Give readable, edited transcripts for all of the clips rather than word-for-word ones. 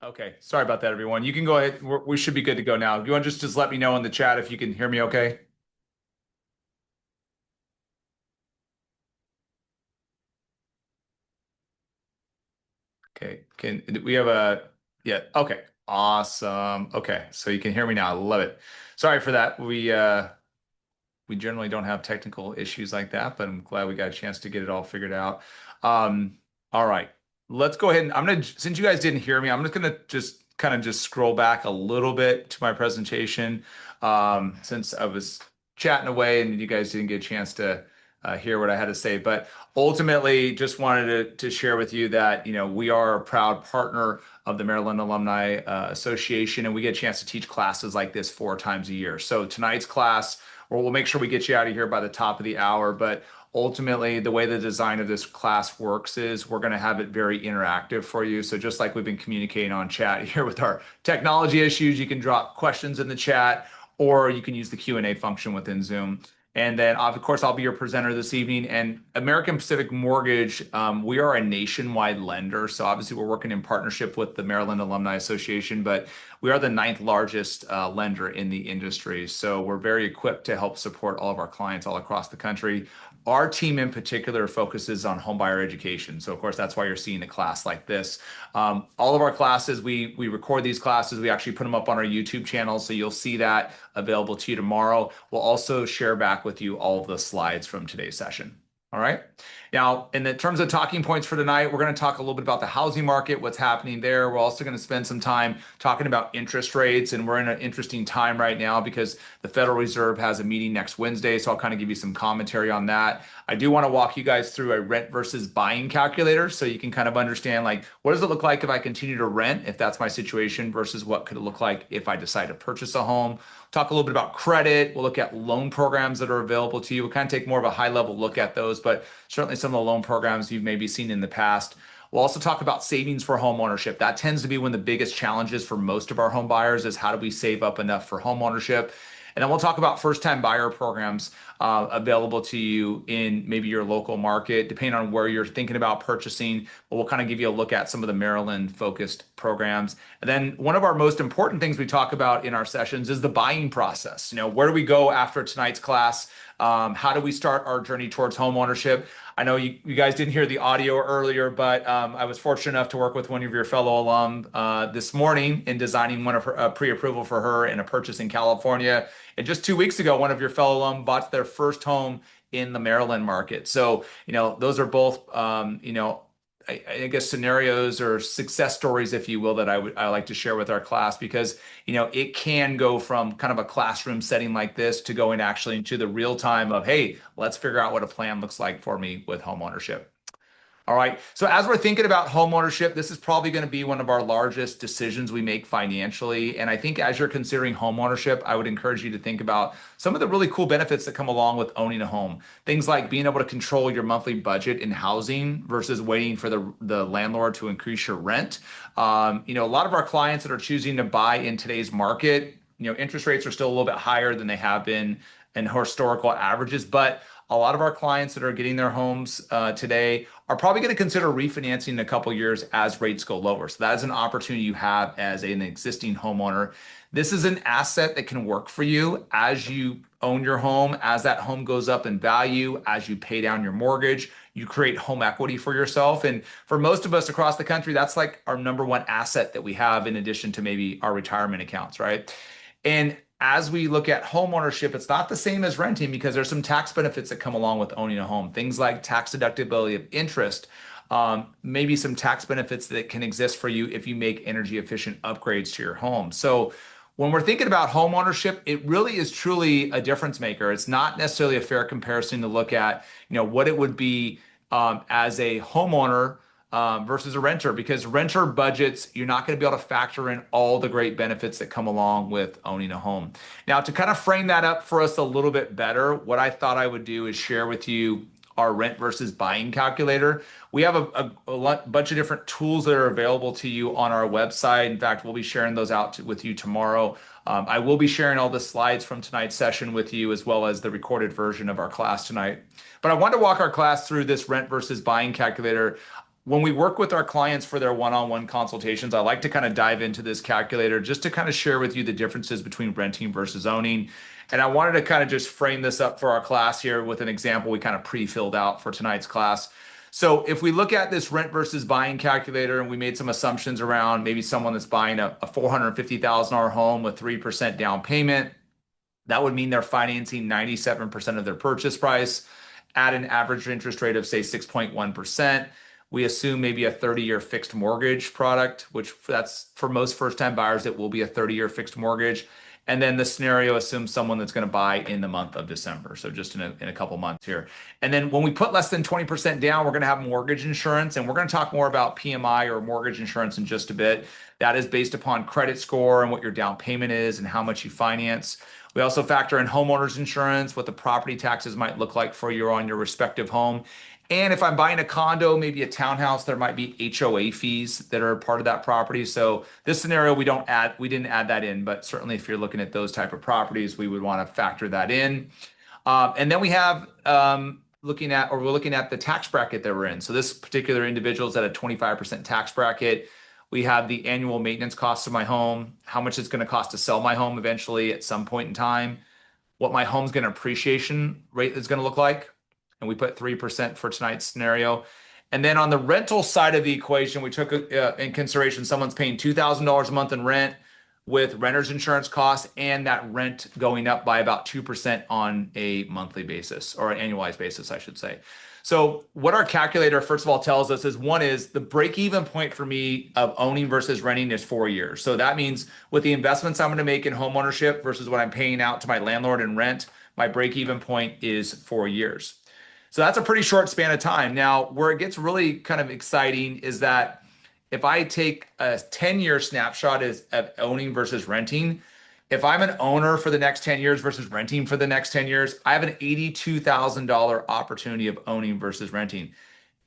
Okay, sorry about that, everyone. You can go ahead. We should be good to go now. You want to just let me know in the chat if you can hear me okay? Okay, can we have a yeah, okay. Awesome. Okay, so you can hear me now. I love it. Sorry for that. We generally don't have technical issues like that, but I'm glad we got a chance to get it all figured out. All right. Let's go ahead and since you guys didn't hear me, I'm just gonna just kind of just scroll back a little bit to my presentation. Since I was chatting away and you guys didn't get a chance to hear what I had to say. But ultimately, just wanted to share with you that, we are a proud partner of the Maryland Alumni Association, and we get a chance to teach classes like this 4 times a year. So tonight's class, or we'll make sure we get you out of here by the top of the hour. But ultimately, the way the design of this class works is we're going to have it very interactive for you. So just like we've been communicating on chat here with our technology issues, you can drop questions in the chat, or you can use the Q&A function within Zoom. And then, of course, I'll be your presenter this evening. And American Pacific Mortgage, we are a nationwide lender. So obviously, we're working in partnership with the Maryland Alumni Association, but we are the 9th largest lender in the industry. So we're very equipped to help support all of our clients all across the country. Our team in particular focuses on homebuyer education. So of course, that's why you're seeing a class like this. All of our classes, we record these classes. We actually put them up on our YouTube channel. So you'll see that available to you tomorrow. We'll also share back with you all of the slides from today's session. All right. Now, in the terms of talking points for tonight, we're going to talk a little bit about the housing market, what's happening there. We're also going to spend some time talking about interest rates, and we're in an interesting time right now because the Federal Reserve has a meeting next Wednesday, so I'll kind of give you some commentary on that. I do want to walk you guys through a rent versus buying calculator so you can kind of understand, like, what does it look like if I continue to rent, if that's my situation, versus what could it look like if I decide to purchase a home. Talk a little bit about credit. We'll look at loan programs that are available to you. We'll kind of take more of a high level look at those, but certainly some of the loan programs you've maybe seen in the past. We'll also talk about savings for home ownership. That tends to be one of the biggest challenges for most of our home buyers is how do we save up enough for home ownership? And then we'll talk about first-time buyer programs available to you in maybe your local market, depending on where you're thinking about purchasing. But we'll kind of give you a look at some of the Maryland-focused programs. And then one of our most important things we talk about in our sessions is the buying process. Where do we go after tonight's class? How do we start our journey towards home ownership? I know you guys didn't hear the audio earlier, but I was fortunate enough to work with one of your fellow alum this morning in designing one of her pre-approval for her in a purchase in California. And just 2 weeks ago, one of your fellow alum bought their first home in the Maryland market. So, those are both, I guess scenarios or success stories, if you will, that I like to share with our class because it can go from kind of a classroom setting like this to going actually into the real time of, hey, let's figure out what a plan looks like for me with home ownership. All right. So as we're thinking about home ownership, this is probably going to be one of our largest decisions we make financially. And I think as you're considering home ownership, I would encourage you to think about some of the really cool benefits that come along with owning a home. Things like being able to control your monthly budget in housing versus waiting for the landlord to increase your rent. A lot of our clients that are choosing to buy in today's market, interest rates are still a little bit higher than they have been in historical averages, but a lot of our clients that are getting their homes today are probably going to consider refinancing in a couple of years as rates go lower. So that is an opportunity you have as an existing homeowner. This is an asset that can work for you as you own your home, as that home goes up in value, as you pay down your mortgage, you create home equity for yourself. And for most of us across the country, that's like our number one asset that we have in addition to maybe our retirement accounts, right? And as we look at home ownership, it's not the same as renting because there's some tax benefits that come along with owning a home. Things like tax deductibility of interest, maybe some tax benefits that can exist for you if you make energy efficient upgrades to your home. So when we're thinking about home ownership, it really is truly a difference maker. It's not necessarily a fair comparison to look at, what it would be as a homeowner versus a renter, because renter budgets, you're not going to be able to factor in all the great benefits that come along with owning a home. Now, to kind of frame that up for us a little bit better, what I thought I would do is share with you our rent versus buying calculator. We have a bunch of different tools that are available to you on our website. In fact, we'll be sharing those out with you tomorrow. I will be sharing all the slides from tonight's session with you, as well as the recorded version of our class tonight. But I want to walk our class through this rent versus buying calculator. when we work with our clients for their one-on-one consultations, I like to kind of dive into this calculator just to kind of share with you the differences between renting versus owning. And I wanted to kind of just frame this up for our class here with an example we kind of pre-filled out for tonight's class. So if we look at this rent versus buying calculator and we made some assumptions around maybe someone that's buying a $450,000 home with 3% down payment, that would mean they're financing 97% of their purchase price at an average interest rate of, say, 6.1%. We assume maybe a 30-year fixed mortgage product, which that's for most first-time buyers, it will be a 30-year fixed mortgage. And then the scenario assumes someone that's going to buy in the month of December. So just in a couple months here. And then when we put less than 20% down, we're going to have mortgage insurance. And we're going to talk more about PMI or mortgage insurance in just a bit. That is based upon credit score and what your down payment is and how much you finance. We also factor in homeowners insurance, what the property taxes might look like for you on your respective home. And if I'm buying a condo, maybe a townhouse, there might be HOA fees that are part of that property. So this scenario, we didn't add that in, but certainly if you're looking at those type of properties, we would want to factor that in. And then we have we're looking at the tax bracket that we're in. So this particular individual is at a 25% tax bracket. We have the annual maintenance costs of my home, how much it's going to cost to sell my home eventually at some point in time, what my home's going to appreciation rate is going to look like. And we put 3% for tonight's scenario. And then on the rental side of the equation, we took in consideration someone's paying $2,000 a month in rent with renter's insurance costs and that rent going up by about 2% on a monthly basis or an annualized basis, I should say. So what our calculator, first of all, tells us is one is the break-even point for me of owning versus renting is 4 years. So that means with the investments I'm going to make in home ownership versus what I'm paying out to my landlord in rent, my break-even point is 4 years. So that's a pretty short span of time. Now, where it gets really kind of exciting is that if I take a 10-year snapshot of owning versus renting, if I'm an owner for the next 10 years versus renting for the next 10 years, I have an $82,000 opportunity of owning versus renting.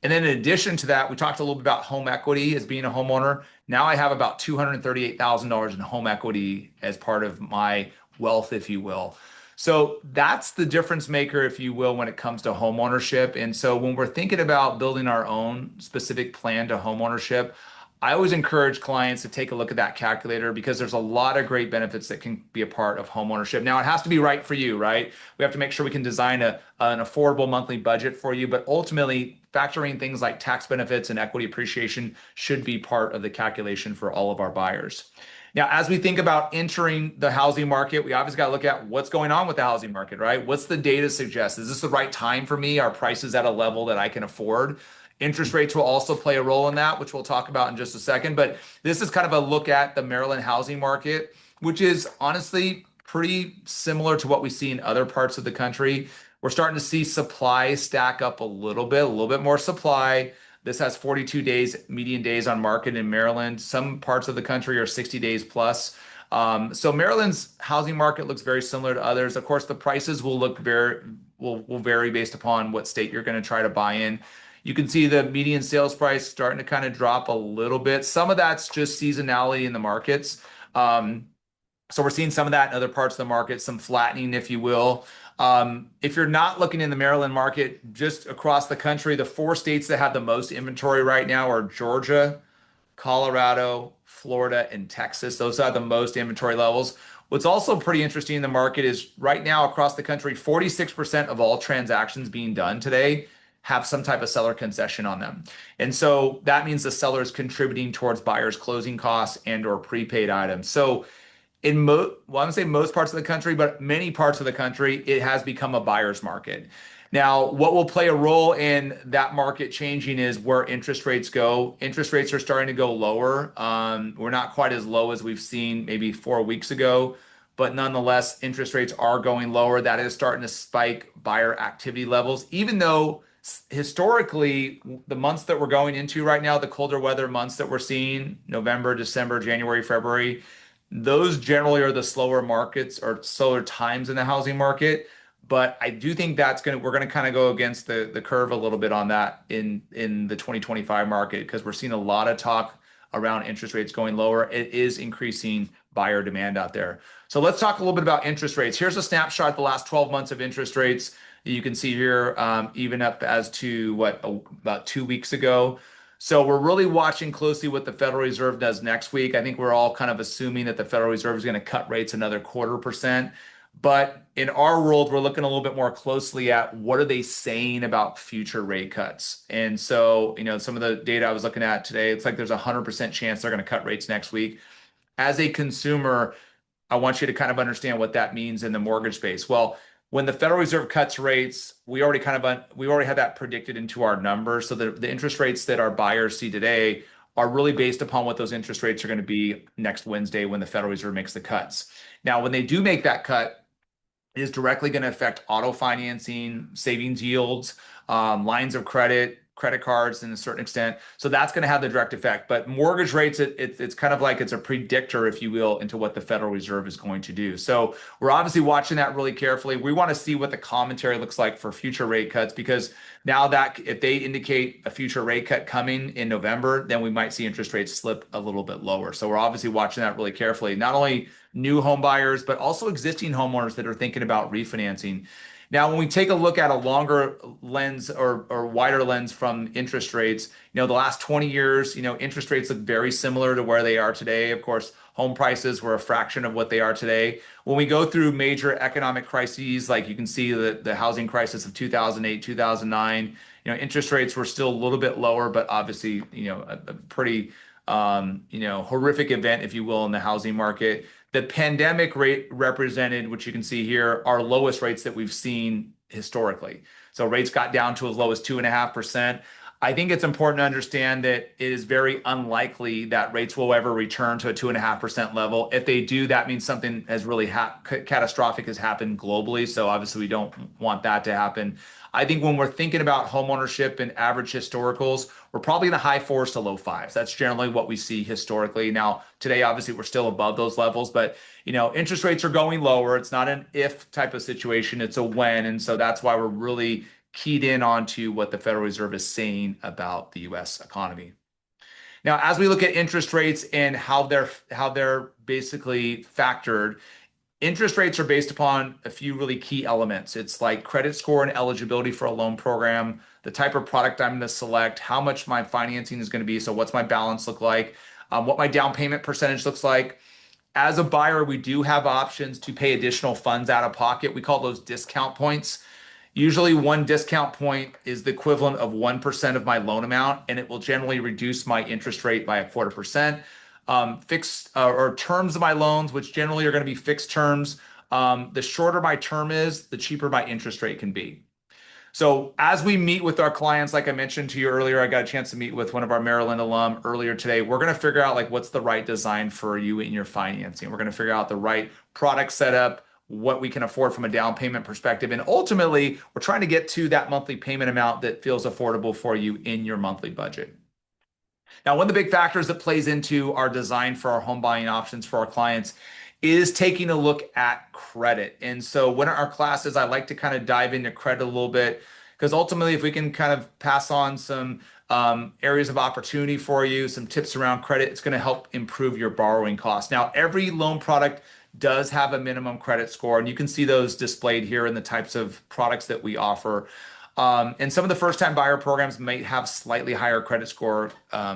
And then in addition to that, we talked a little bit about home equity as being a homeowner. Now I have about $238,000 in home equity as part of my wealth, if you will. So that's the difference maker, if you will, when it comes to home ownership. And so when we're thinking about building our own specific plan to home ownership, I always encourage clients to take a look at that calculator because there's a lot of great benefits that can be a part of home ownership. Now, it has to be right for you, right? We have to make sure we can design an affordable monthly budget for you, but ultimately factoring things like tax benefits and equity appreciation should be part of the calculation for all of our buyers. Now, as we think about entering the housing market, we obviously got to look at what's going on with the housing market, right? What's the data suggest? Is this the right time for me? Are prices at a level that I can afford? Interest rates will also play a role in that, which we'll talk about in just a second. But this is kind of a look at the Maryland housing market, which is honestly pretty similar to what we see in other parts of the country. We're starting to see supply stack up a little bit more supply. This has 42 days, median days on market in Maryland. Some parts of the country are 60 days plus. So Maryland's housing market looks very similar to others. Of course, the prices will vary based upon what state you're going to try to buy in. You can see the median sales price starting to kind of drop a little bit. Some of that's just seasonality in the markets. So we're seeing some of that in other parts of the market, some flattening, if you will. If you're not looking in the Maryland market, just across the country, the 4 states that have the most inventory right now are Georgia, Colorado, Florida, and Texas. Those are the most inventory levels. What's also pretty interesting in the market is right now across the country, 46% of all transactions being done today have some type of seller concession on them. And so that means the seller is contributing towards buyers' closing costs and or prepaid items. So in well, I'm gonna say most parts of the country, but many parts of the country, it has become a buyer's market. Now, what will play a role in that market changing is where interest rates go. Interest rates are starting to go lower. We're not quite as low as we've seen maybe 4 weeks ago, but nonetheless, interest rates are going lower. That is starting to spike buyer activity levels, even though historically, the months that we're going into right now, the colder weather months that we're seeing, November, December, January, February, those generally are the slower markets or slower times in the housing market. But I do think we're gonna kind of go against the curve a little bit on that in the 2025 market because we're seeing a lot of talk around interest rates going lower. It is increasing buyer demand out there. So let's talk a little bit about interest rates. Here's a snapshot of the last 12 months of interest rates. You can see here, even up as to about 2 weeks ago. So we're really watching closely what the Federal Reserve does next week. I think we're all kind of assuming that the Federal Reserve is going to cut rates another 0.25%. But in our world, we're looking a little bit more closely at what are they saying about future rate cuts. And so, some of the data I was looking at today, it's like there's a 100% chance they're going to cut rates next week. As a consumer, I want you to kind of understand what that means in the mortgage space. Well, when the Federal Reserve cuts rates, we already had that predicted into our numbers. So the interest rates that our buyers see today are really based upon what those interest rates are going to be next Wednesday when the Federal Reserve makes the cuts. Now, when they do make that cut, it is directly going to affect auto financing, savings yields, lines of credit, credit cards in a certain extent. So that's going to have the direct effect. But mortgage rates, it's kind of like it's a predictor, if you will, into what the Federal Reserve is going to do. So we're obviously watching that really carefully. We want to see what the commentary looks like for future rate cuts, because now that if they indicate a future rate cut coming in November, then we might see interest rates slip a little bit lower. So we're obviously watching that really carefully. Not only new home buyers, but also existing homeowners that are thinking about refinancing. Now, when we take a look at a longer lens or wider lens from interest rates, the last 20 years, interest rates look very similar to where they are today. Of course, home prices were a fraction of what they are today. When we go through major economic crises, like you can see the housing crisis of 2008, 2009, interest rates were still a little bit lower, but obviously, a pretty, horrific event, if you will, in the housing market. The pandemic rate represented, which you can see here, our lowest rates that we've seen historically. So rates got down to as low as 2.5%. I think it's important to understand that it is very unlikely that rates will ever return to a 2.5% level. If they do, that means something has really catastrophic has happened globally. So obviously we don't want that to happen. I think when we're thinking about home ownership and average historicals, we're probably in the high fours to low fives. That's generally what we see historically. Now, today, obviously, we're still above those levels, but interest rates are going lower. It's not an if type of situation, it's a when. And so that's why we're really keyed in onto what the Federal Reserve is saying about the US economy. Now, as we look at interest rates and how they're basically factored, interest rates are based upon a few really key elements. It's like credit score and eligibility for a loan program, the type of product I'm going to select, how much my financing is going to be. So what's my balance look like, what my down payment percentage looks like. As a buyer, we do have options to pay additional funds out of pocket. We call those discount points. Usually one discount point is the equivalent of 1% of my loan amount, and it will generally reduce my interest rate by 0.25%. Fixed or terms of my loans, which generally are going to be fixed terms. The shorter my term is, the cheaper my interest rate can be. So as we meet with our clients, like I mentioned to you earlier, I got a chance to meet with one of our Maryland alum earlier today. We're going to figure out like what's the right design for you in your financing. We're going to figure out the right product setup, what we can afford from a down payment perspective. And ultimately, we're trying to get to that monthly payment amount that feels affordable for you in your monthly budget. Now, one of the big factors that plays into our design for our home buying options for our clients is taking a look at credit. And so when our classes, I like to kind of dive into credit a little bit, because ultimately, if we can kind of pass on some areas of opportunity for you, some tips around credit, it's going to help improve your borrowing costs. Now, every loan product does have a minimum credit score, and you can see those displayed here in the types of products that we offer. And some of the first-time buyer programs might have slightly higher credit score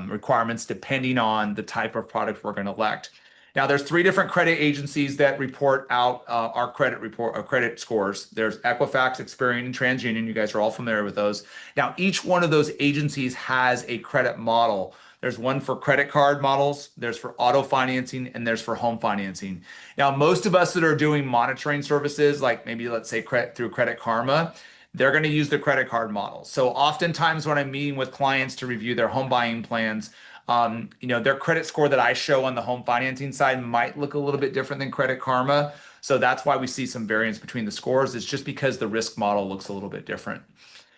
requirements depending on the type of product we're going to elect. Now, there's 3 different credit agencies that report out our credit scores. There's Equifax, Experian, and TransUnion. You guys are all familiar with those. Now, each one of those agencies has a credit model. There's one for credit card models, there's for auto financing, and there's for home financing. Now, most of us that are doing monitoring services, like maybe let's say through Credit Karma, they're going to use the credit card model. So oftentimes when I'm meeting with clients to review their home buying plans, their credit score that I show on the home financing side might look a little bit different than Credit Karma. So that's why we see some variance between the scores. It's just because the risk model looks a little bit different.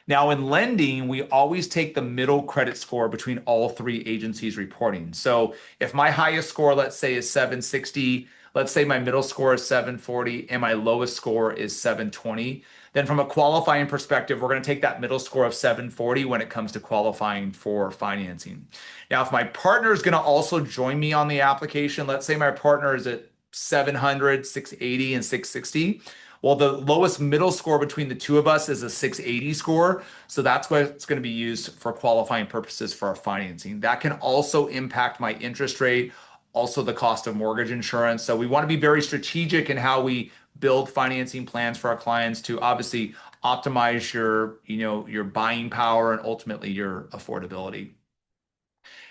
Now, in lending, we always take the middle credit score between all 3 agencies reporting. So if my highest score, let's say, is 760, let's say my middle score is 740, and my lowest score is 720, then from a qualifying perspective, we're going to take that middle score of 740 when it comes to qualifying for financing. Now, if my partner is going to also join me on the application, let's say my partner is at 700, 680, and 660, Well, the lowest middle score between the two of us is a 680 score. So that's what it's going to be used for qualifying purposes for our financing. That can also impact my interest rate, also the cost of mortgage insurance. So we want to be very strategic in how we build financing plans for our clients to obviously optimize your, your buying power and ultimately your affordability.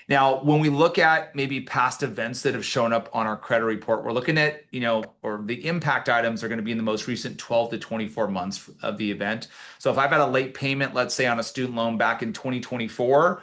Now, when we look at maybe past events that have shown up on our credit report, we're looking at, or the impact items are going to be in the most recent 12 to 24 months of the event. So if I've had a late payment, let's say on a student loan back in 2024,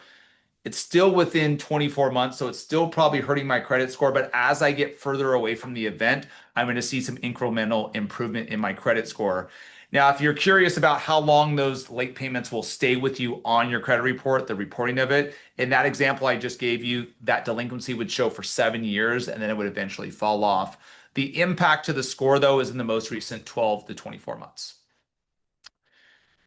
it's still within 24 months, so it's still probably hurting my credit score. But as I get further away from the event, I'm going to see some incremental improvement in my credit score. Now, if you're curious about how long those late payments will stay with you on your credit report, the reporting of it, in that example I just gave you, that delinquency would show for 7 years and then it would eventually fall off. The impact to the score, though, is in the most recent 12 to 24 months.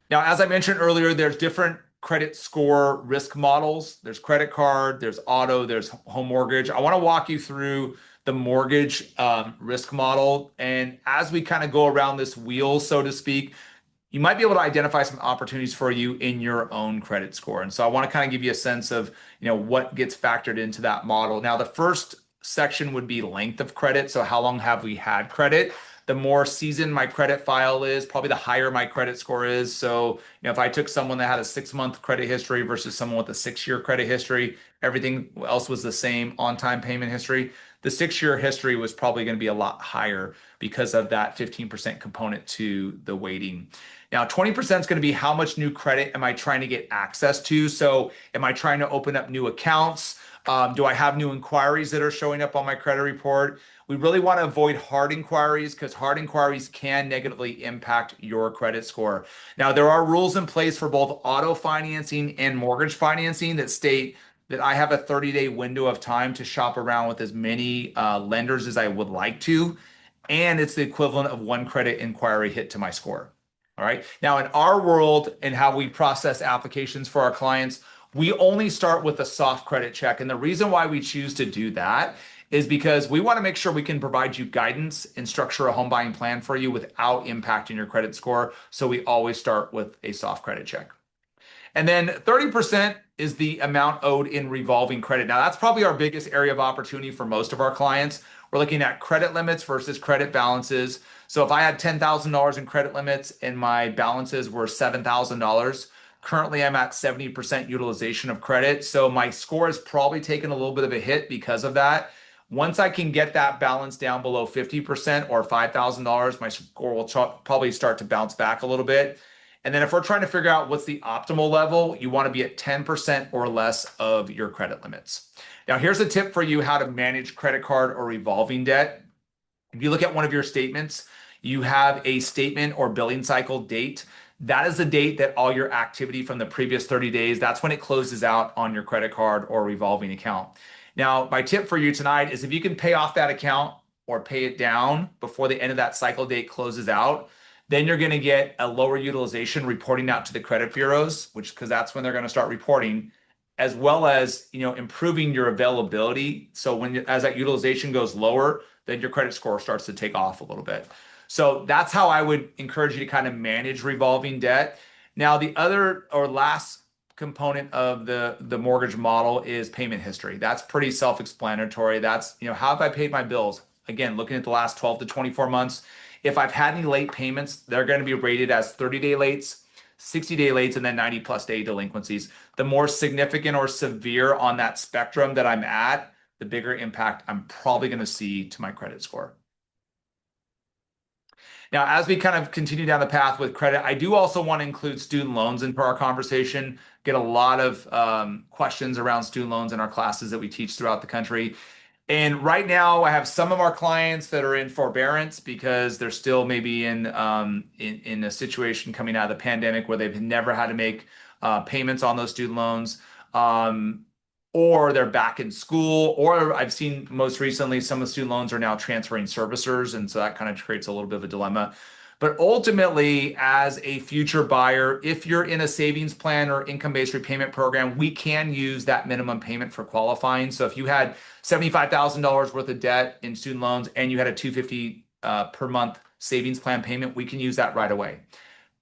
Now, as I mentioned earlier, there's different credit score risk models. There's credit card, there's auto, there's home mortgage. I want to walk you through the mortgage risk model. And as we kind of go around this wheel, so to speak, you might be able to identify some opportunities for you in your own credit score. And so I want to kind of give you a sense of, what gets factored into that model. Now, the first section would be length of credit. So how long have we had credit? The more seasoned my credit file is, probably the higher my credit score is. So, if I took someone that had a 6-month credit history versus someone with a 6-year credit history, everything else was the same on-time payment history. The 6-year history was probably going to be a lot higher because of that 15% component to the weighting. Now, 20% is going to be how much new credit am I trying to get access to? So am I trying to open up new accounts? Do I have new inquiries that are showing up on my credit report? We really want to avoid hard inquiries because hard inquiries can negatively impact your credit score. Now, there are rules in place for both auto financing and mortgage financing that state that I have a 30-day window of time to shop around with as many lenders as I would like to. And it's the equivalent of one credit inquiry hit to my score. All right. Now, in our world and how we process applications for our clients, we only start with a soft credit check. And the reason why we choose to do that is because we want to make sure we can provide you guidance and structure a home buying plan for you without impacting your credit score. So we always start with a soft credit check. And then 30% is the amount owed in revolving credit. Now, that's probably our biggest area of opportunity for most of our clients. We're looking at credit limits versus credit balances. So if I had $10,000 in credit limits and my balances were $7,000, currently I'm at 70% utilization of credit. So my score has probably taken a little bit of a hit because of that. Once I can get that balance down below 50% or $5,000, my score will probably start to bounce back a little bit. And then if we're trying to figure out what's the optimal level, you want to be at 10% or less of your credit limits. Now, here's a tip for you how to manage credit card or revolving debt. If you look at one of your statements, you have a statement or billing cycle date. That is the date that all your activity from the previous 30 days, that's when it closes out on your credit card or revolving account. Now, my tip for you tonight is if you can pay off that account or pay it down before the end of that cycle date closes out, then you're going to get a lower utilization reporting out to the credit bureaus, because that's when they're going to start reporting, as well as improving your availability. So as that utilization goes lower, then your credit score starts to take off a little bit. So that's how I would encourage you to kind of manage revolving debt. Now, the other or last component of the mortgage model is payment history. That's pretty self-explanatory. That's, how have I paid my bills? Again, looking at the last 12 to 24 months. If I've had any late payments, they're going to be rated as 30-day lates, 60-day lates, and then 90+ day delinquencies. The more significant or severe on that spectrum that I'm at, the bigger impact I'm probably going to see to my credit score. Now, as we kind of continue down the path with credit, I do also want to include student loans into our conversation. Get a lot of questions around student loans in our classes that we teach throughout the country. And right now, I have some of our clients that are in forbearance because they're still maybe in a situation coming out of the pandemic where they've never had to make payments on those student loans, or they're back in school, or I've seen most recently some of the student loans are now transferring servicers, and so that kind of creates a little bit of a dilemma. But ultimately, as a future buyer, if you're in a savings plan or income-based repayment program, we can use that minimum payment for qualifying. So if you had $75,000 worth of debt in student loans and you had a $250 per month savings plan payment, we can use that right away.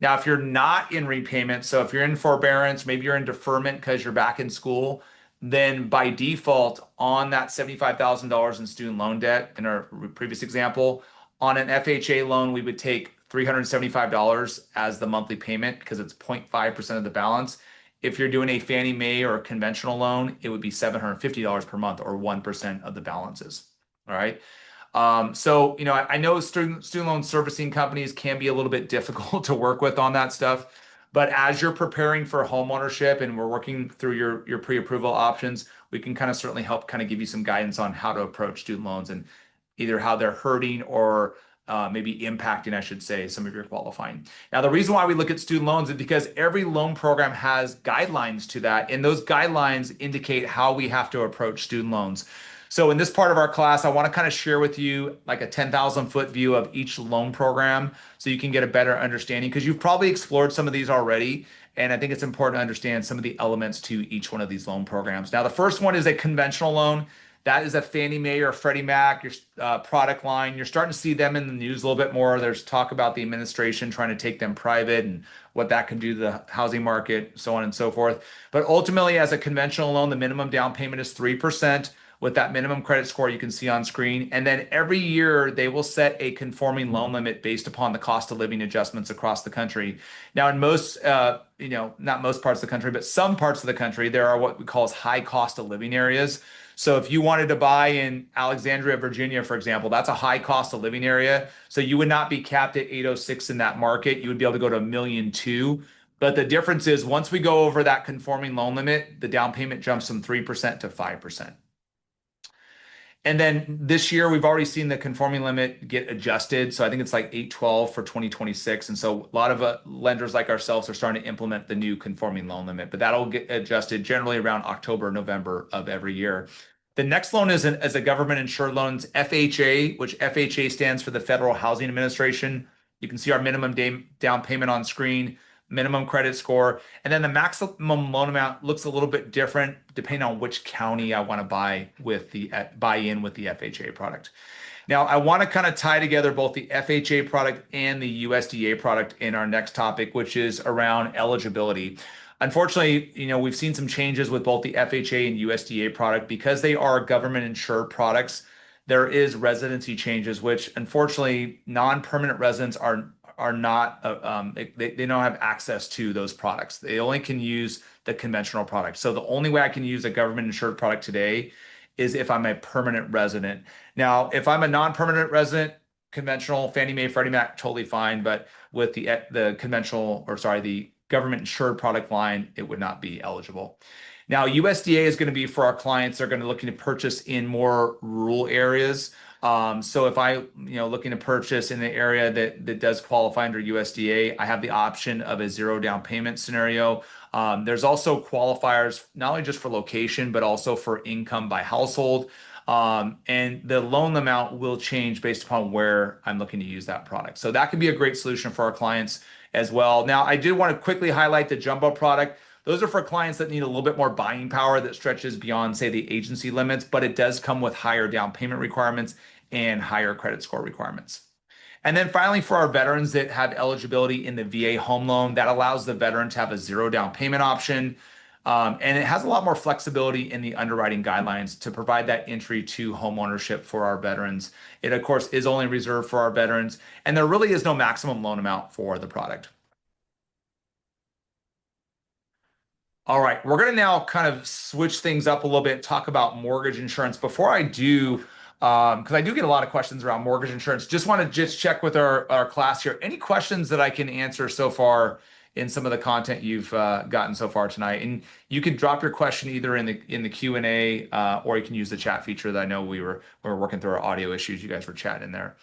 Now, if you're not in repayment, so if you're in forbearance, maybe you're in deferment because you're back in school, then by default, on that $75,000 in student loan debt, in our previous example, on an FHA loan, we would take $375 as the monthly payment because it's 0.5% of the balance. If you're doing a Fannie Mae or a conventional loan, it would be $750 per month or 1% of the balances. All right. So, I know student loan servicing companies can be a little bit difficult to work with on that stuff. But as you're preparing for home ownership and we're working through your pre-approval options, we can kind of certainly help kind of give you some guidance on how to approach student loans and either how they're hurting or maybe impacting, I should say, some of your qualifying. Now, the reason why we look at student loans is because every loan program has guidelines to that, and those guidelines indicate how we have to approach student loans. So in this part of our class, I want to kind of share with you like a 10,000 foot view of each loan program so you can get a better understanding because you've probably explored some of these already. And I think it's important to understand some of the elements to each one of these loan programs. Now, the first one is a conventional loan. That is a Fannie Mae or Freddie Mac, your product line. You're starting to see them in the news a little bit more. There's talk about the administration trying to take them private and what that can do to the housing market, so on and so forth. But ultimately, as a conventional loan, the minimum down payment is 3% with that minimum credit score you can see on screen. And then every year they will set a conforming loan limit based upon the cost of living adjustments across the country. Now, in most, not most parts of the country, but some parts of the country, there are what we call as high cost of living areas. So if you wanted to buy in Alexandria, Virginia, for example, that's a high cost of living area. So you would not be capped at 806 in that market. You would be able to go to $1.2 million. But the difference is once we go over that conforming loan limit, the down payment jumps from 3% to 5%. And then this year, we've already seen the conforming limit get adjusted. So I think it's like 812 for 2026. And so a lot of lenders like ourselves are starting to implement the new conforming loan limit, but that'll get adjusted generally around October, November of every year. The next loan is as a government insured loans, FHA, which FHA stands for the Federal Housing Administration. You can see our minimum down payment on screen, minimum credit score, and then the maximum loan amount looks a little bit different depending on which county I want to buy in with the FHA product. Now, I want to kind of tie together both the FHA product and the USDA product in our next topic, which is around eligibility. Unfortunately, we've seen some changes with both the FHA and USDA product because they are government insured products. There is residency changes, which unfortunately non-permanent residents are not they don't have access to those products. They only can use the conventional product. So the only way I can use a government insured product today is if I'm a permanent resident. Now, if I'm a non-permanent resident, conventional Fannie Mae, Freddie Mac, totally fine. But with the conventional, or sorry, the government insured product line, it would not be eligible. Now, USDA is going to be for our clients that are going to looking to purchase in more rural areas. So if I, looking to purchase in the area that does qualify under USDA, I have the option of a zero down payment scenario. There's also qualifiers, not only just for location, but also for income by household. And the loan amount will change based upon where I'm looking to use that product. So that could be a great solution for our clients as well. Now, I did want to quickly highlight the jumbo product. Those are for clients that need a little bit more buying power that stretches beyond, say, the agency limits, but it does come with higher down payment requirements and higher credit score requirements. And then finally, for our veterans that have eligibility in the VA home loan, that allows the veteran to have a zero down payment option. And it has a lot more flexibility in the underwriting guidelines to provide that entry to home ownership for our veterans. It, of course, is only reserved for our veterans, and there really is no maximum loan amount for the product. All right, we're going to now kind of switch things up a little bit, talk about mortgage insurance. Before I do, because I do get a lot of questions around mortgage insurance, just want to just check with our class here. Any questions that I can answer so far in some of the content you've gotten so far tonight? And you can drop your question either in the Q&A or you can use the chat feature that I know we were working through our audio issues. You guys were chatting in there.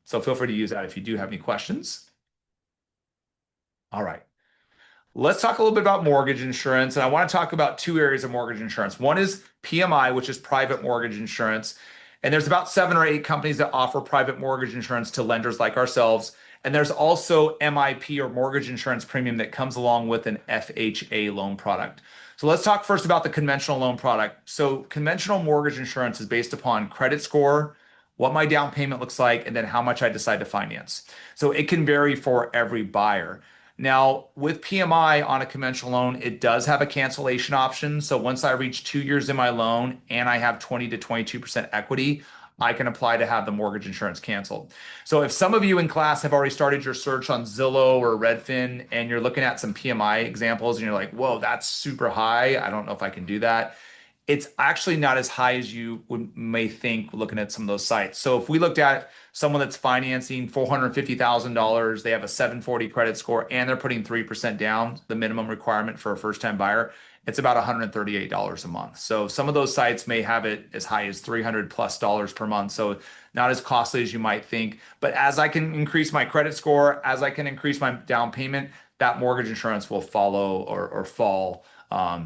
So feel free to use that if you do have any questions. All right. Let's talk a little bit about mortgage insurance. And I want to talk about two areas of mortgage insurance. One is PMI, which is private mortgage insurance. And there's about 7 or 8 companies that offer private mortgage insurance to lenders like ourselves. And there's also MIP, or mortgage insurance premium, that comes along with an FHA loan product. So let's talk first about the conventional loan product. So conventional mortgage insurance is based upon credit score, what my down payment looks like, and then how much I decide to finance. So it can vary for every buyer. Now, with PMI on a conventional loan, it does have a cancellation option. So once I reach 2 years in my loan and I have 20 to 22% equity, I can apply to have the mortgage insurance canceled. So if some of you in class have already started your search on Zillow or Redfin and you're looking at some PMI examples and you're like, whoa, that's super high. I don't know if I can do that. It's actually not as high as you may think looking at some of those sites. So if we looked at someone that's financing $450,000, they have a 740 credit score, and they're putting 3% down, the minimum requirement for a first-time buyer, it's about $138 a month. So some of those sites may have it as high as $300+ per month. So not as costly as you might think. But as I can increase my credit score, as I can increase my down payment, that mortgage insurance will follow or fall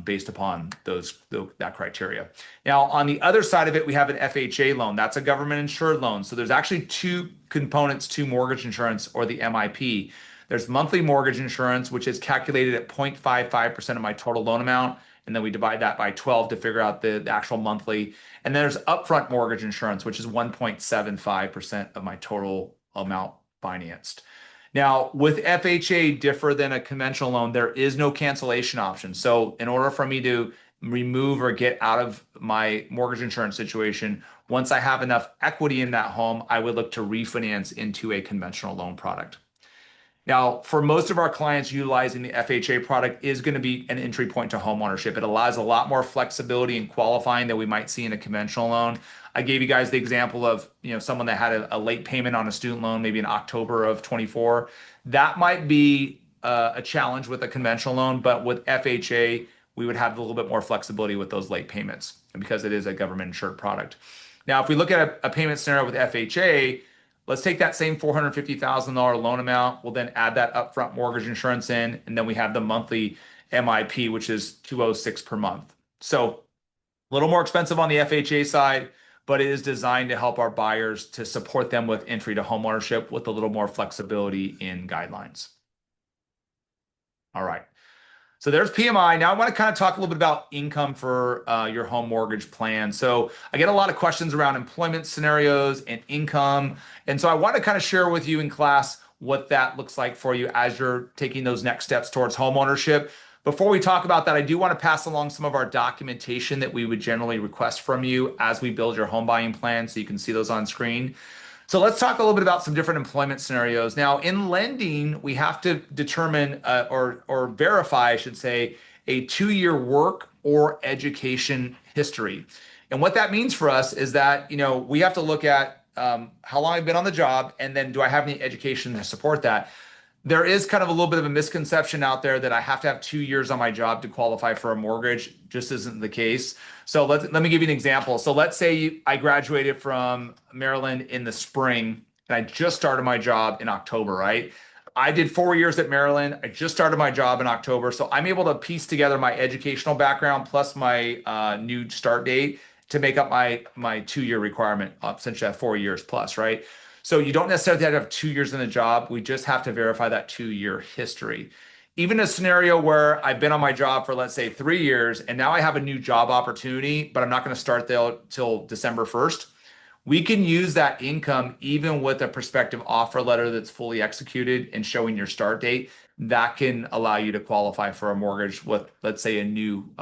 based upon that criteria. Now, on the other side of it, we have an FHA loan. That's a government insured loan. So there's actually two components to mortgage insurance, or the MIP. There's monthly mortgage insurance, which is calculated at 0.55% of my total loan amount. And then we divide that by 12 to figure out the actual monthly. And then there's upfront mortgage insurance, which is 1.75% of my total amount financed. Now, with FHA, differ than a conventional loan, there is no cancellation option. So in order for me to remove or get out of my mortgage insurance situation, once I have enough equity in that home, I would look to refinance into a conventional loan product. Now, for most of our clients, utilizing the FHA product is going to be an entry point to homeownership. It allows a lot more flexibility in qualifying that we might see in a conventional loan. I gave you guys the example of, someone that had a late payment on a student loan, maybe in October of 24. That might be a challenge with a conventional loan, but with FHA, we would have a little bit more flexibility with those late payments because it is a government insured product. Now, if we look at a payment scenario with FHA, let's take that same $450,000 loan amount. We'll then add that upfront mortgage insurance in, and then we have the monthly MIP, which is $206 per month. So a little more expensive on the FHA side, but it is designed to help our buyers, to support them with entry to homeownership with a little more flexibility in guidelines. All right. So there's PMI. Now I want to kind of talk a little bit about income for your home mortgage plan. So I get a lot of questions around employment scenarios and income. And so I want to kind of share with you in class what that looks like for you as you're taking those next steps towards home ownership. Before we talk about that, I do want to pass along some of our documentation that we would generally request from you as we build your home buying plan, so you can see those on screen. So let's talk a little bit about some different employment scenarios. Now, in lending, we have to determine or verify, I should say, a 2-year work or education history. And what that means for us is that, we have to look at how long I've been on the job, and then do I have any education to support that? There is kind of a little bit of a misconception out there that I have to have 2 years on my job to qualify for a mortgage. Just isn't the case. So let me give you an example. So let's say I graduated from Maryland in the spring and I just started my job in October, right? I did 4 years at Maryland. I just started my job in October. So I'm able to piece together my educational background plus my new start date to make up my 2-year requirement, essentially at 4 years plus, right? So you don't necessarily have to have 2 years in the job. We just have to verify that 2-year history. Even a scenario where I've been on my job for, let's say, 3 years, and now I have a new job opportunity, but I'm not going to start there till December 1st. We can use that income even with a prospective offer letter that's fully executed and showing your start date. That can allow you to qualify for a mortgage with, let's say, a new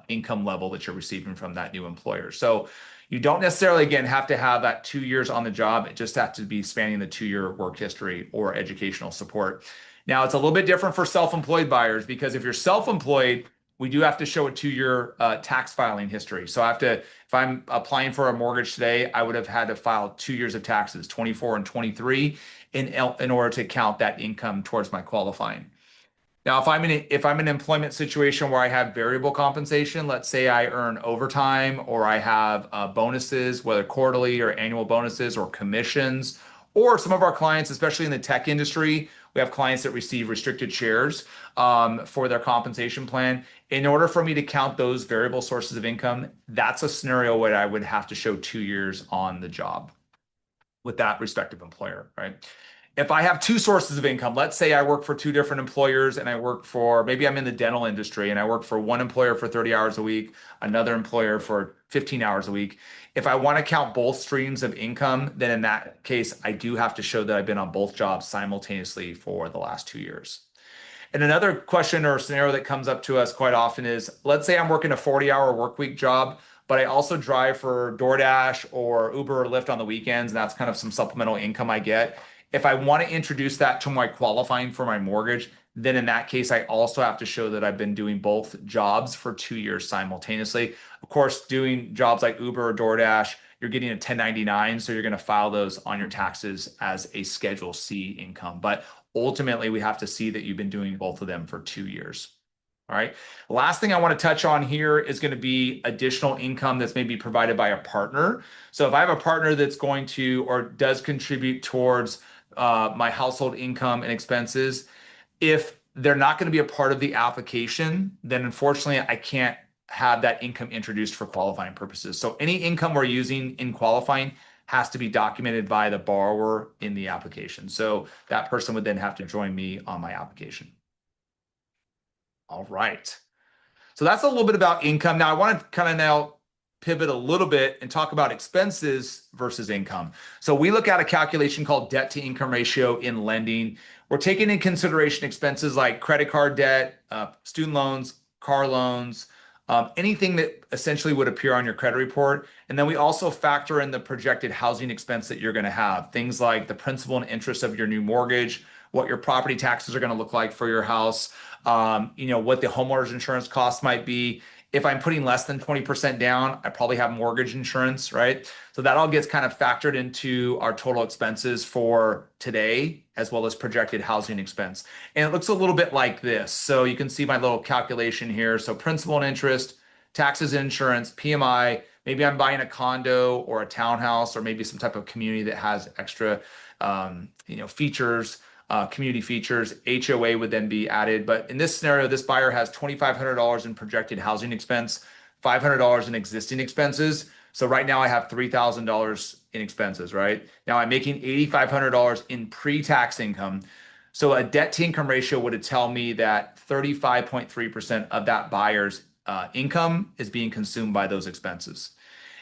income level that you're receiving from that new employer. So you don't necessarily, again, have to have that 2 years on the job. It just has to be spanning the 2-year work history or educational support. Now, it's a little bit different for self-employed buyers, because if you're self-employed, we do have to show a 2-year tax filing history. So if I'm applying for a mortgage today, I would have had to file 2 years of taxes, 24 and 23, in order to count that income towards my qualifying. Now, if I'm in an employment situation where I have variable compensation, let's say I earn overtime, or I have bonuses, whether quarterly or annual bonuses or commissions, or some of our clients, especially in the tech industry, we have clients that receive restricted shares for their compensation plan. In order for me to count those variable sources of income, that's a scenario where I would have to show 2 years on the job with that respective employer, right? If I have 2 sources of income, let's say I work for 2 different employers, and maybe I'm in the dental industry and I work for one employer for 30 hours a week, another employer for 15 hours a week. If I want to count both streams of income, then in that case, I do have to show that I've been on both jobs simultaneously for the last 2 years. And another question or scenario that comes up to us quite often is, let's say I'm working a 40-hour work week job, but I also drive for DoorDash or Uber or Lyft on the weekends, and that's kind of some supplemental income I get. If I want to introduce that to my qualifying for my mortgage, then in that case, I also have to show that I've been doing both jobs for 2 years simultaneously. Of course, doing jobs like Uber or DoorDash, you're getting a 1099, so you're going to file those on your taxes as a Schedule C income. But ultimately, we have to see that you've been doing both of them for 2 years. All right. Last thing I want to touch on here is going to be additional income that's maybe provided by a partner. So if I have a partner that's going to or does contribute towards my household income and expenses, if they're not going to be a part of the application, then unfortunately I can't have that income introduced for qualifying purposes. So any income we're using in qualifying has to be documented by the borrower in the application. So that person would then have to join me on my application. All right. So that's a little bit about income. Now I want to kind of now pivot a little bit and talk about expenses versus income. So we look at a calculation called debt to income ratio in lending. We're taking in consideration expenses like credit card debt, student loans, car loans, anything that essentially would appear on your credit report. And then we also factor in the projected housing expense that you're going to have. Things like the principal and interest of your new mortgage, what your property taxes are going to look like for your house, what the homeowner's insurance costs might be. If I'm putting less than 20% down, I probably have mortgage insurance, right? So that all gets kind of factored into our total expenses for today, as well as projected housing expense. And it looks a little bit like this. So you can see my little calculation here. So principal and interest, taxes, insurance, PMI, maybe I'm buying a condo or a townhouse or maybe some type of community that has extra, features. Community features, HOA would then be added. But in this scenario, this buyer has $2,500 in projected housing expense, $500 in existing expenses. So right now I have $3,000 in expenses, right? Now I'm making $8,500 in pre-tax income. So a debt to income ratio would tell me that 35.3% of that buyer's income is being consumed by those expenses.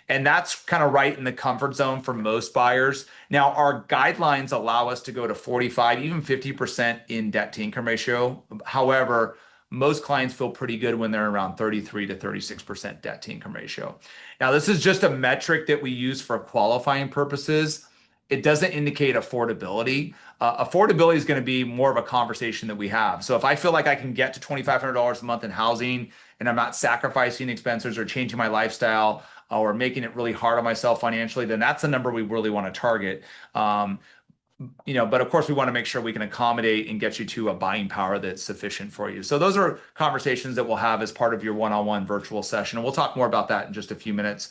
And that's kind of right in the comfort zone for most buyers. Now, our guidelines allow us to go to 45, even 50% in debt to income ratio. However, most clients feel pretty good when they're around 33 to 36% debt to income ratio. Now, this is just a metric that we use for qualifying purposes. It doesn't indicate affordability. Affordability is going to be more of a conversation that we have. So if I feel like I can get to $2,500 a month in housing and I'm not sacrificing expenses or changing my lifestyle, or making it really hard on myself financially, then that's the number we really want to target. But of course we want to make sure we can accommodate and get you to a buying power that's sufficient for you. So those are conversations that we'll have as part of your one-on-one virtual session. And we'll talk more about that in just a few minutes.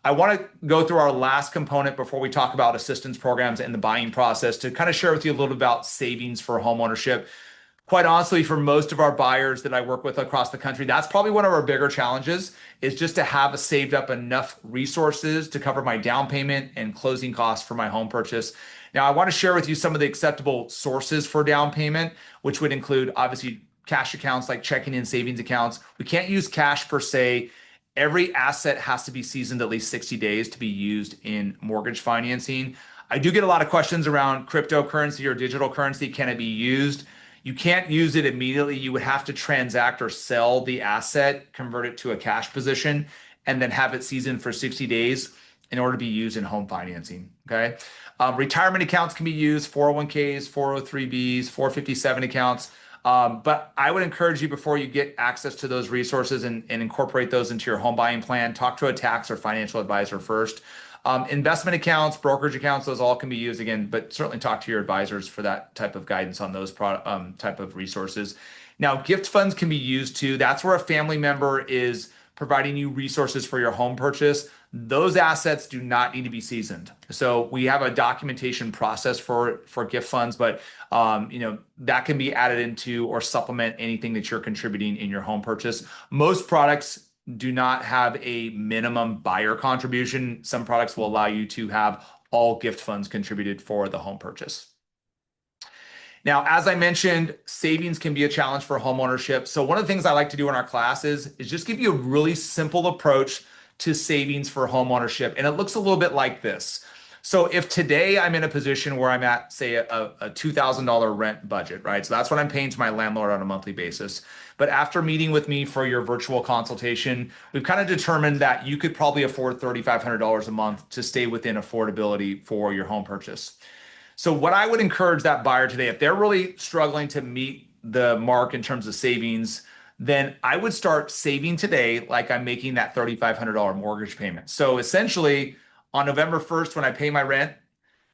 I want to go through our last component before we talk about assistance programs and the buying process to kind of share with you a little bit about savings for homeownership. Quite honestly, for most of our buyers that I work with across the country, that's probably one of our bigger challenges is just to have saved up enough resources to cover my down payment and closing costs for my home purchase. Now, I want to share with you some of the acceptable sources for down payment, which would include obviously cash accounts like checking and savings accounts. We can't use cash per se. Every asset has to be seasoned at least 60 days to be used in mortgage financing. I do get a lot of questions around cryptocurrency or digital currency. Can it be used? You can't use it immediately. You would have to transact or sell the asset, convert it to a cash position, and then have it seasoned for 60 days in order to be used in home financing, okay? Retirement accounts can be used, 401ks, 403bs, 457 accounts. But I would encourage you before you get access to those resources and incorporate those into your home buying plan, talk to a tax or financial advisor first. Investment accounts, brokerage accounts, those all can be used again, but certainly talk to your advisors for that type of guidance on those type of resources. Now, gift funds can be used too. That's where a family member is providing you resources for your home purchase. Those assets do not need to be seasoned. So we have a documentation process for gift funds, but that can be added into or supplement anything that you're contributing in your home purchase. Most products do not have a minimum buyer contribution. Some products will allow you to have all gift funds contributed for the home purchase. Now, as I mentioned, savings can be a challenge for homeownership. So one of the things I like to do in our classes is just give you a really simple approach to savings for homeownership. And it looks a little bit like this. So if today I'm in a position where I'm at, say, a $2,000 rent budget, right? So that's what I'm paying to my landlord on a monthly basis. But after meeting with me for your virtual consultation, we've kind of determined that you could probably afford $3,500 a month to stay within affordability for your home purchase. So what I would encourage that buyer today, if they're really struggling to meet the mark in terms of savings, then I would start saving today like I'm making that $3,500 mortgage payment. So essentially, on November 1st, when I pay my rent,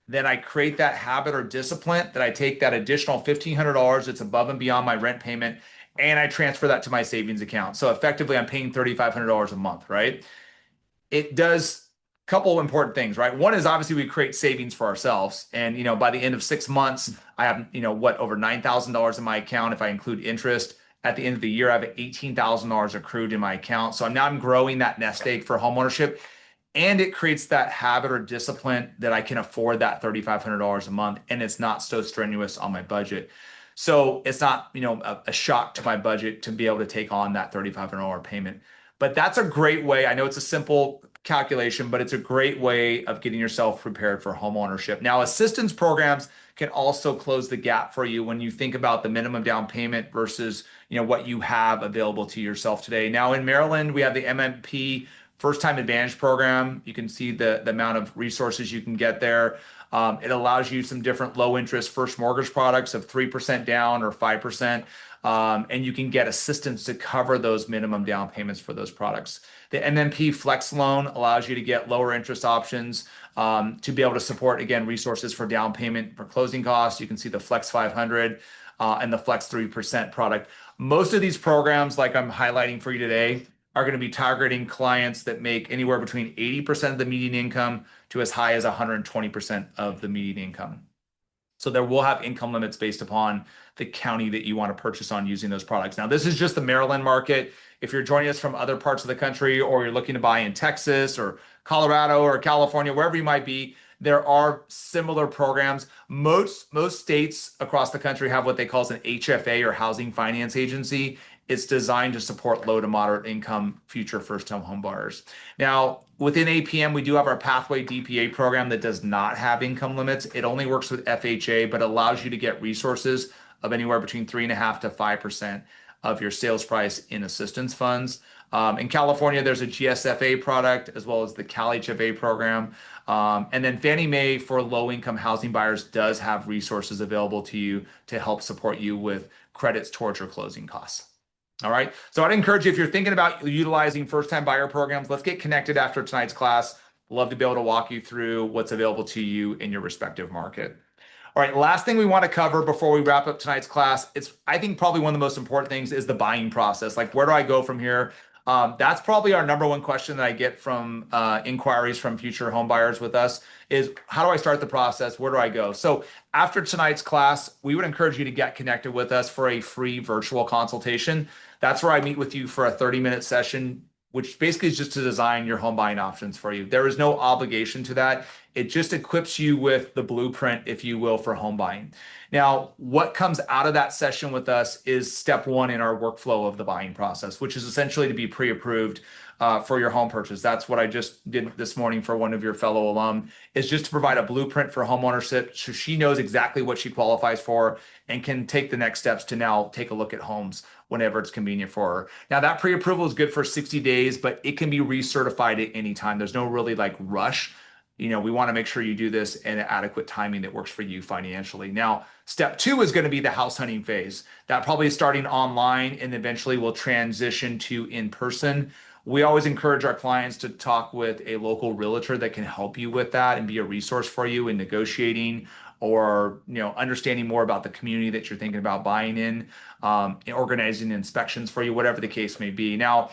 then I create that habit or discipline that I take that additional $1,500 that's above and beyond my rent payment and I transfer that to my savings account. So effectively, I'm paying $3,500 a month, right? It does a couple important things, right? One is obviously we create savings for ourselves. And, by the end of 6 months, I have, over $9,000 in my account if I include interest. At the end of the year, I have $18,000 accrued in my account. So I'm growing that nest egg for homeownership. And it creates that habit or discipline that I can afford that $3,500 a month. And it's not so strenuous on my budget. So it's not, a shock to my budget to be able to take on that $3,500 payment. But that's a great way. I know it's a simple calculation, but it's a great way of getting yourself prepared for home ownership. Now, assistance programs can also close the gap for you when you think about the minimum down payment versus, what you have available to yourself today. Now, in Maryland, we have the MMP First Time Advantage program. You can see the amount of resources you can get there. It allows you some different low interest first mortgage products of 3% down or 5%. And you can get assistance to cover those minimum down payments for those products. The MMP Flex Loan allows you to get lower interest options to be able to support, again, resources for down payment for closing costs. You can see the Flex 500 and the Flex 3% product. Most of these programs, like I'm highlighting for you today, are going to be targeting clients that make anywhere between 80% of the median income to as high as 120% of the median income. So there will have income limits based upon the county that you want to purchase on using those products. Now, this is just the Maryland market. If you're joining us from other parts of the country, or you're looking to buy in Texas or Colorado or California, wherever you might be, there are similar programs. Most states across the country have what they call an HFA or Housing Finance Agency. It's designed to support low to moderate income future first-time home buyers. Now, within APM, we do have our Pathway DPA program that does not have income limits. It only works with FHA, but allows you to get resources of anywhere between 3.5% to 5% of your sales price in assistance funds. In California, there's a GSFA product as well as the CalHFA program. And then Fannie Mae for low-income housing buyers does have resources available to you to help support you with credits towards your closing costs. All right. So I'd encourage you, if you're thinking about utilizing first-time buyer programs, let's get connected after tonight's class. Love to be able to walk you through what's available to you in your respective market. All right. Last thing we want to cover before we wrap up tonight's class, I think probably one of the most important things is the buying process. Like, where do I go from here? That's probably our number one question that I get from inquiries from future home buyers with us is, how do I start the process? Where do I go? So after tonight's class, we would encourage you to get connected with us for a free virtual consultation. That's where I meet with you for a 30-minute session, which basically is just to design your home buying options for you. There is no obligation to that. It just equips you with the blueprint, if you will, for home buying. Now, what comes out of that session with us is step one in our workflow of the buying process, which is essentially to be pre-approved for your home purchase. That's what I just did this morning for one of your fellow alum, is just to provide a blueprint for home ownership so she knows exactly what she qualifies for and can take the next steps to now take a look at homes whenever it's convenient for her. Now, that pre-approval is good for 60 days, but it can be recertified at any time. There's no really rush. We want to make sure you do this in an adequate timing that works for you financially. Now, step two is going to be the house hunting phase. That probably is starting online and eventually will transition to in-person. We always encourage our clients to talk with a local realtor that can help you with that and be a resource for you in negotiating or understanding more about the community that you're thinking about buying in, organizing inspections for you, whatever the case may be. Now,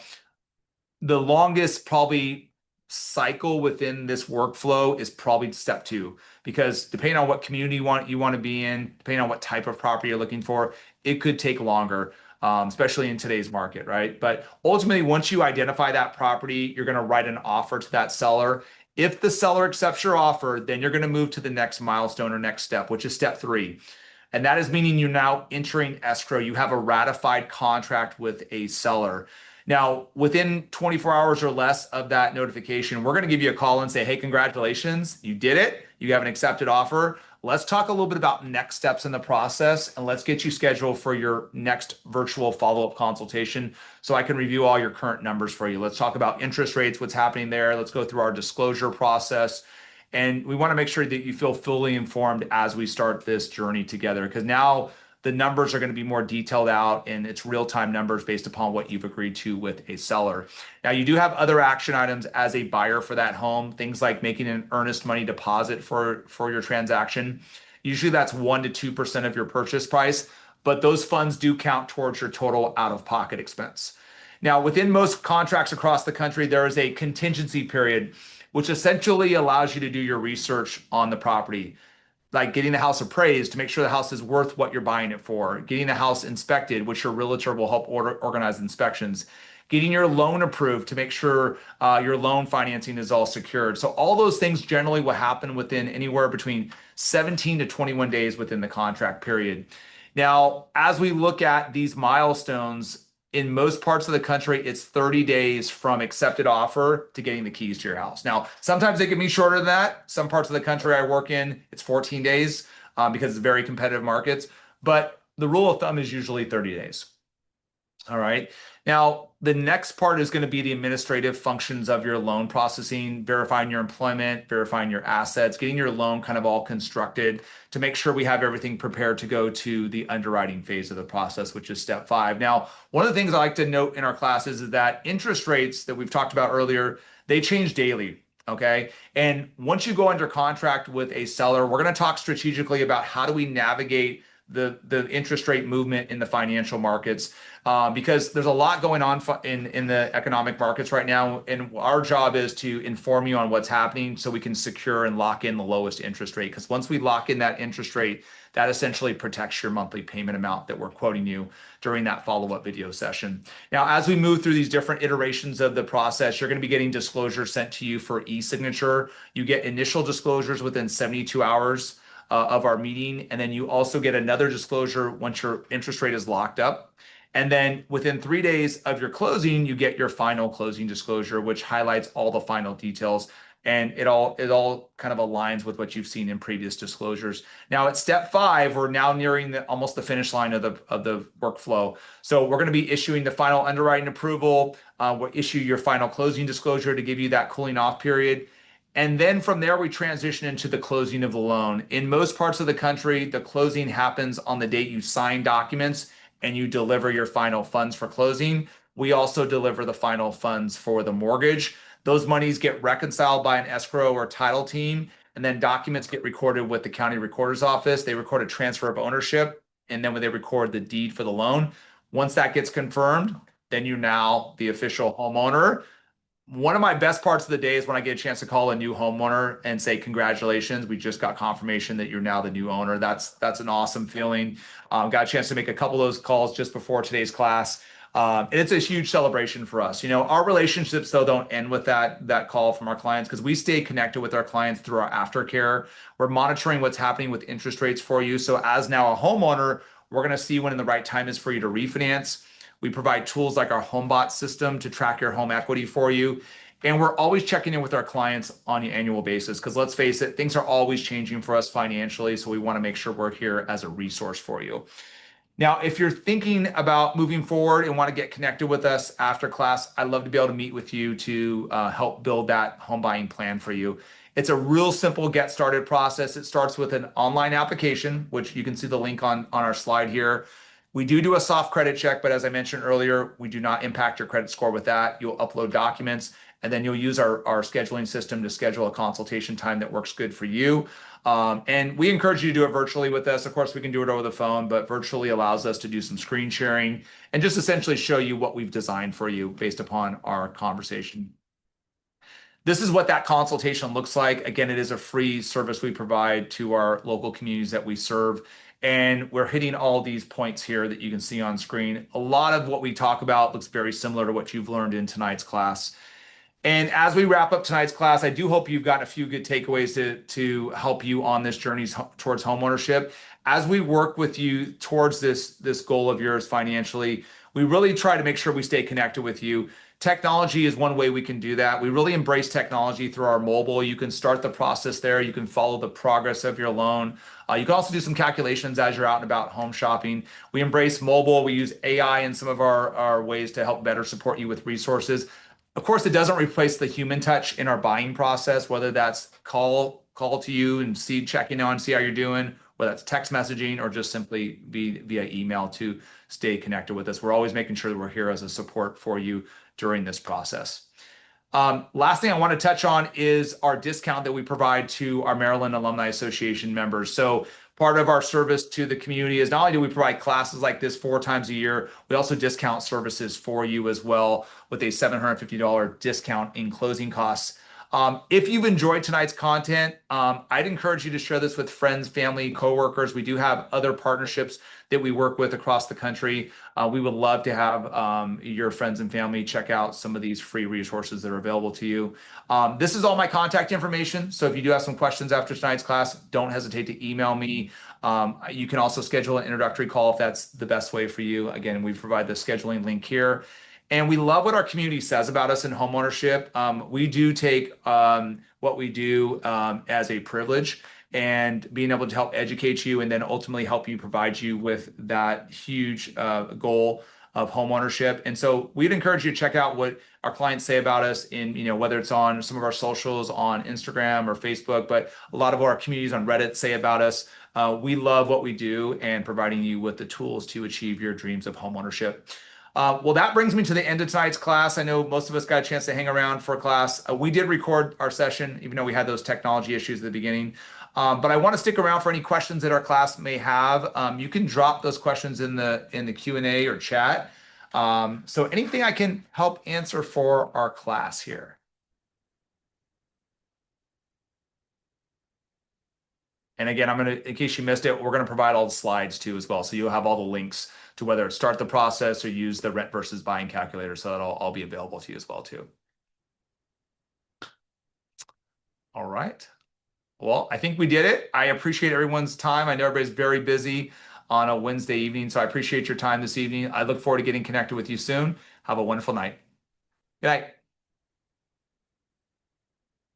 the longest probably cycle within this workflow is probably step two, because depending on what community you want to be in, depending on what type of property you're looking for, it could take longer. Especially in today's market, right? But ultimately, once you identify that property, you're going to write an offer to that seller. If the seller accepts your offer, then you're going to move to the next milestone or next step, which is step three. And that is meaning you're now entering escrow. You have a ratified contract with a seller. Now, within 24 hours or less of that notification, we're going to give you a call and say, hey, congratulations, you did it. You have an accepted offer. Let's talk a little bit about next steps in the process, and let's get you scheduled for your next virtual follow-up consultation so I can review all your current numbers for you. Let's talk about interest rates, what's happening there. Let's go through our disclosure process. And we want to make sure that you feel fully informed as we start this journey together, because now the numbers are going to be more detailed out and it's real-time numbers based upon what you've agreed to with a seller. Now, you do have other action items as a buyer for that home, things like making an earnest money deposit for your transaction. Usually that's 1% to 2% of your purchase price, but those funds do count towards your total out-of-pocket expense. Now, within most contracts across the country, there is a contingency period, which essentially allows you to do your research on the property, like getting the house appraised to make sure the house is worth what you're buying it for, getting the house inspected, which your realtor will help organize inspections, getting your loan approved to make sure your loan financing is all secured. So all those things generally will happen within anywhere between 17 to 21 days within the contract period. Now, as we look at these milestones, in most parts of the country, it's 30 days from accepted offer to getting the keys to your house. Now, sometimes they can be shorter than that. Some parts of the country I work in, it's 14 days because it's very competitive markets. But the rule of thumb is usually 30 days. All right. Now, the next part is going to be the administrative functions of your loan processing, verifying your employment, verifying your assets, getting your loan kind of all constructed to make sure we have everything prepared to go to the underwriting phase of the process, which is step 5. Now, one of the things I like to note in our classes is that interest rates that we've talked about earlier, they change daily. Okay. And once you go under contract with a seller, we're going to talk strategically about how do we navigate the interest rate movement in the financial markets, because there's a lot going on in the economic markets right now. And our job is to inform you on what's happening so we can secure and lock in the lowest interest rate. Because once we lock in that interest rate, that essentially protects your monthly payment amount that we're quoting you during that follow-up video session. Now, as we move through these different iterations of the process, you're going to be getting disclosures sent to you for e-signature. You get initial disclosures within 72 hours of our meeting. And then you also get another disclosure once your interest rate is locked up. And then within 3 days of your closing, you get your final closing disclosure, which highlights all the final details. And it all kind of aligns with what you've seen in previous disclosures. Now at step 5, we're now nearing almost the finish line of the workflow. So we're going to be issuing the final underwriting approval. We'll issue your final closing disclosure to give you that cooling off period. And then from there, we transition into the closing of the loan. In most parts of the country, the closing happens on the date you sign documents and you deliver your final funds for closing. We also deliver the final funds for the mortgage. Those monies get reconciled by an escrow or title team, and then documents get recorded with the county recorder's office. They record a transfer of ownership, and then when they record the deed for the loan, once that gets confirmed, then you're now the official homeowner. One of my best parts of the day is when I get a chance to call a new homeowner and say, congratulations, we just got confirmation that you're now the new owner. That's an awesome feeling. Got a chance to make a couple of those calls just before today's class. And it's a huge celebration for us. You know, our relationships, though, don't end with that call from our clients, because we stay connected with our clients through our aftercare. We're monitoring what's happening with interest rates for you. So as now a homeowner, we're going to see when the right time is for you to refinance. We provide tools like our HomeBot system to track your home equity for you. And we're always checking in with our clients on an annual basis, because let's face it, things are always changing for us financially. So we want to make sure we're here as a resource for you. Now, if you're thinking about moving forward and want to get connected with us after class, I'd love to be able to meet with you to help build that home buying plan for you. It's a real simple get started process. It starts with an online application, which you can see the link on our slide here. We do a soft credit check, but as I mentioned earlier, we do not impact your credit score with that. You'll upload documents, and then you'll use our scheduling system to schedule a consultation time that works good for you. And we encourage you to do it virtually with us. Of course, we can do it over the phone, but virtually allows us to do some screen sharing and just essentially show you what we've designed for you based upon our conversation. This is what that consultation looks like. Again, it is a free service we provide to our local communities that we serve. And we're hitting all these points here that you can see on screen. A lot of what we talk about looks very similar to what you've learned in tonight's class. And as we wrap up tonight's class, I do hope you've got a few good takeaways to help you on this journey towards homeownership. As we work with you towards this goal of yours financially, we really try to make sure we stay connected with you. Technology is one way we can do that. We really embrace technology through our mobile. You can start the process there. You can follow the progress of your loan. You can also do some calculations as you're out and about home shopping. We embrace mobile. We use AI in some of our ways to help better support you with resources. Of course, it doesn't replace the human touch in our buying process, whether that's call to you and see checking on, see how you're doing, whether that's text messaging or just simply via email to stay connected with us. We're always making sure that we're here as a support for you during this process. Last thing I want to touch on is our discount that we provide to our Maryland Alumni Association members. So part of our service to the community is not only do we provide classes like this 4 times a year, we also discount services for you as well with a $750 discount in closing costs. If you've enjoyed tonight's content, I'd encourage you to share this with friends, family, coworkers. We do have other partnerships that we work with across the country. We would love to have your friends and family check out some of these free resources that are available to you. This is all my contact information. So if you do have some questions after tonight's class, don't hesitate to email me. You can also schedule an introductory call if that's the best way for you. Again, we provide the scheduling link here. And we love what our community says about us in homeownership. We do take what we do as a privilege, and being able to help educate you and then ultimately help you provide you with that huge goal of homeownership. And so we'd encourage you to check out what our clients say about us in, whether it's on some of our socials on Instagram or Facebook, but a lot of our communities on Reddit say about us. We love what we do and providing you with the tools to achieve your dreams of homeownership. Well, that brings me to the end of tonight's class. I know most of us got a chance to hang around for class. We did record our session, even though we had those technology issues at the beginning. But I want to stick around for any questions that our class may have. You can drop those questions in the Q&A or chat. So anything I can help answer for our class here? And again, in case you missed it, we're gonna provide all the slides too as well. So you'll have all the links to whether it's start the process or use the rent versus buying calculator. So that'll all be available to you as well too. All right. Well, I think we did it. I appreciate everyone's time. I know everybody's very busy on a Wednesday evening, so I appreciate your time this evening. I look forward to getting connected with you soon. Have a wonderful night. Good night.